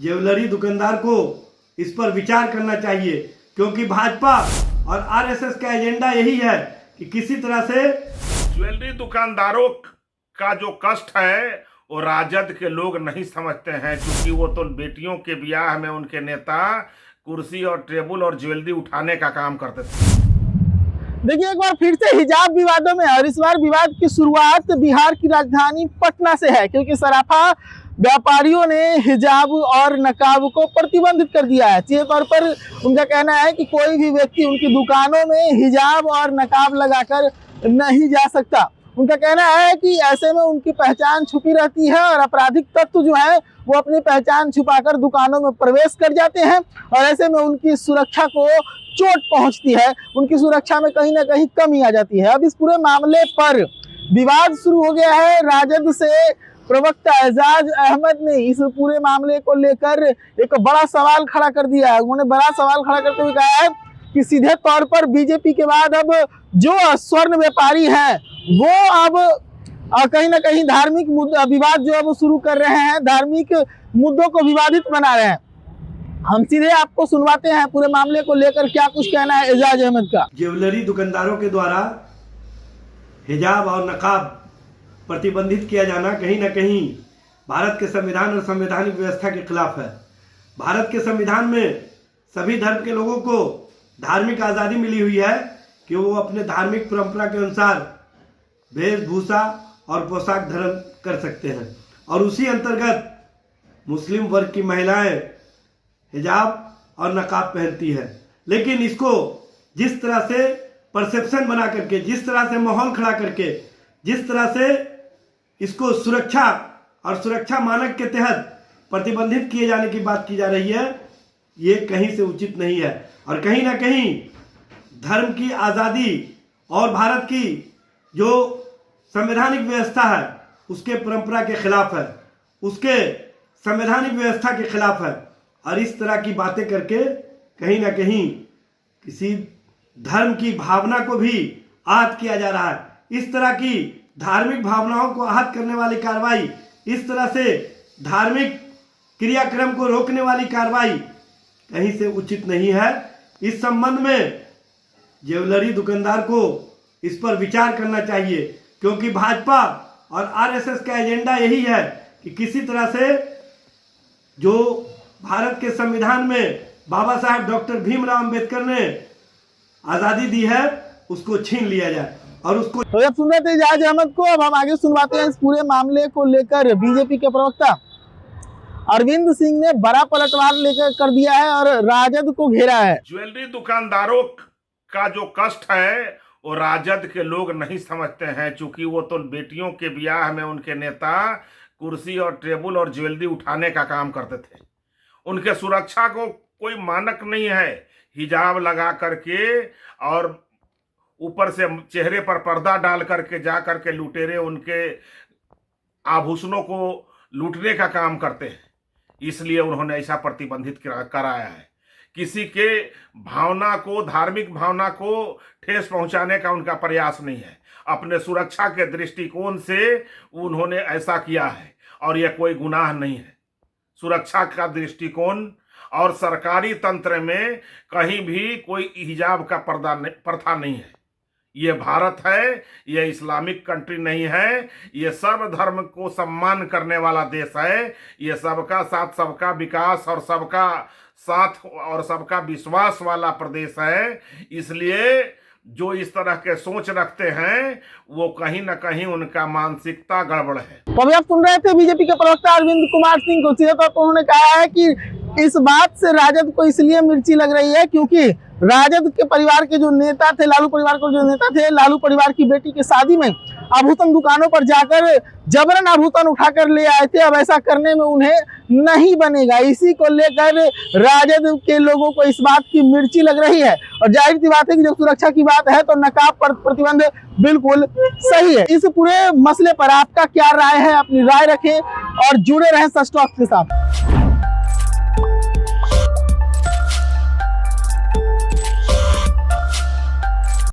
Jewellery दुकानदार को इस पर विचार करना चाहिए, क्योंकि भाजपा और आरएसएस का एजेंडा यही है कि किसी तरह से ज्वेलरी दुकानदारों का जो कष्ट है वो राजद के लोग नहीं समझते हैं, क्योंकि वो तो बेटियों के ब्याह में उनके नेता कुर्सी और टेबल और ज्वेलरी उठाने का काम करते थे। देखिए, एक बार फिर से हिजाब विवादों में, और इस बार विवाद की शुरुआत बिहार की राजधानी पटना से है, क्योंकि सराफा व्यापारियों ने हिजाब और नकाब को प्रतिबंधित कर दिया है। सीधे तौर पर उनका कहना है कि कोई भी व्यक्ति उनकी दुकानों में हिजाब और नकाब लगाकर नहीं जा सकता। उनका कहना है कि ऐसे में उनकी पहचान छुपी रहती है और आपराधिक तत्व जो है वो अपनी पहचान छुपाकर दुकानों में प्रवेश कर जाते हैं, और ऐसे में उनकी सुरक्षा को चोट पहुंचती है, उनकी सुरक्षा में कहीं ना कहीं कमी आ जाती है। अब इस पूरे मामले पर विवाद शुरू हो गया है। राजद से प्रवक्ता एजाज अहमद ने इस पूरे मामले को लेकर एक बड़ा सवाल खड़ा कर दिया है। उन्होंने बड़ा सवाल खड़ा करते हुए कहा है कि सीधे तौर पर बीजेपी के बाद अब जो स्वर्ण व्यापारी हैं वो अब कहीं ना कहीं धार्मिक विवाद जो है वो शुरू कर रहे हैं, धार्मिक मुद्दों को विवादित बना रहे हैं। हम सीधे आपको सुनवाते हैं पूरे मामले को लेकर क्या कुछ कहना है एजाज अहमद का। ज्वेलरी दुकानदारों के द्वारा हिजाब और नकाब प्रतिबंधित किया जाना कहीं ना कहीं भारत के संविधान और संवैधानिक व्यवस्था के खिलाफ है। भारत के संविधान में सभी धर्म के लोगों को धार्मिक आज़ादी मिली हुई है कि वो अपने धार्मिक परंपरा के अनुसार वेशभूषा और पोशाक धारण कर सकते हैं, और उसी अंतर्गत मुस्लिम वर्ग की महिलाएं हिजाब और नकाब पहनती है। लेकिन इसको जिस तरह से परसेप्शन बना करके, जिस तरह से माहौल खड़ा करके, जिस तरह से इसको सुरक्षा और सुरक्षा मानक के तहत प्रतिबंधित किए जाने की बात की जा रही है, ये कहीं से उचित नहीं है और कहीं ना कहीं धर्म की आज़ादी और भारत की जो संवैधानिक व्यवस्था है उसके परंपरा के खिलाफ है, उसके संवैधानिक व्यवस्था के खिलाफ है। और इस तरह की बातें करके कहीं ना कहीं किसी धर्म की भावना को भी आहत किया जा रहा है। इस तरह की धार्मिक भावनाओं को आहत करने वाली कार्रवाई, इस तरह से धार्मिक क्रियाक्रम को रोकने वाली कार्रवाई कहीं से उचित नहीं है। इस संबंध में ज्वेलरी दुकानदार को इस पर विचार करना चाहिए, क्योंकि भाजपा और आरएसएस का एजेंडा यही है कि किसी तरह से जो भारत के संविधान में बाबा साहब डॉक्टर भीमराव अंबेडकर ने आज़ादी दी है उसको छीन लिया जाए और उसको। तो जब सुन रहे थे एजाज अहमद को, अब हम आगे सुनवाते हैं इस पूरे मामले को लेकर बीजेपी के प्रवक्ता अरविंद सिंह ने बड़ा पलटवार लेकर कर दिया है और राजद को घेरा है। ज्वेलरी दुकानदारों का जो कष्ट है वो राजद के लोग नहीं समझते हैं, क्योंकि वो तो बेटियों के ब्याह में उनके नेता कुर्सी और टेबल और ज्वेलरी उठाने का काम करते थे। उनके सुरक्षा को कोई मानक नहीं है। हिजाब लगा करके और ऊपर से चेहरे पर पर्दा डाल करके जा करके लुटेरे उनके आभूषणों को लूटने का काम करते हैं, इसलिए उन्होंने ऐसा प्रतिबंधित कराया है। किसी के भावना को, धार्मिक भावना को ठेस पहुंचाने का उनका प्रयास नहीं है। अपने सुरक्षा के दृष्टिकोण से उन्होंने ऐसा किया है और यह कोई गुनाह नहीं है। सुरक्षा का दृष्टिकोण और सरकारी तंत्र में कहीं भी कोई हिजाब का प्रथा नहीं है। ये भारत है, ये इस्लामिक कंट्री नहीं है, ये सर्वधर्म को सम्मान करने वाला देश है। ये सबका साथ, सबका विकास और सबका साथ और सबका विश्वास वाला प्रदेश है। इसलिए जो इस तरह के सोच रखते हैं वो कहीं ना कहीं उनका मानसिकता गड़बड़ है। तो अभी आप सुन रहे थे बीजेपी के प्रवक्ता अरविंद कुमार सिंह को। सीधे तौर पर उन्होंने कहा है कि इस बात से राजद को इसलिए मिर्ची लग रही है क्योंकि राजद के परिवार के जो नेता थे, लालू परिवार के जो नेता थे, लालू परिवार की बेटी की शादी में आभूषण दुकानों पर जाकर जबरन आभूषण उठाकर ले आए थे। अब ऐसा करने में उन्हें नहीं बनेगा। इसी को लेकर राजद के लोगों को इस बात की मिर्ची लग रही है। और जाहिर सी बात है कि जब सुरक्षा की बात है तो नकाब पर प्रतिबंध बिल्कुल सही है। इस पूरे मसले पर आपका क्या राय है? अपनी राय रखें और जुड़े रहें सच टॉक के साथ।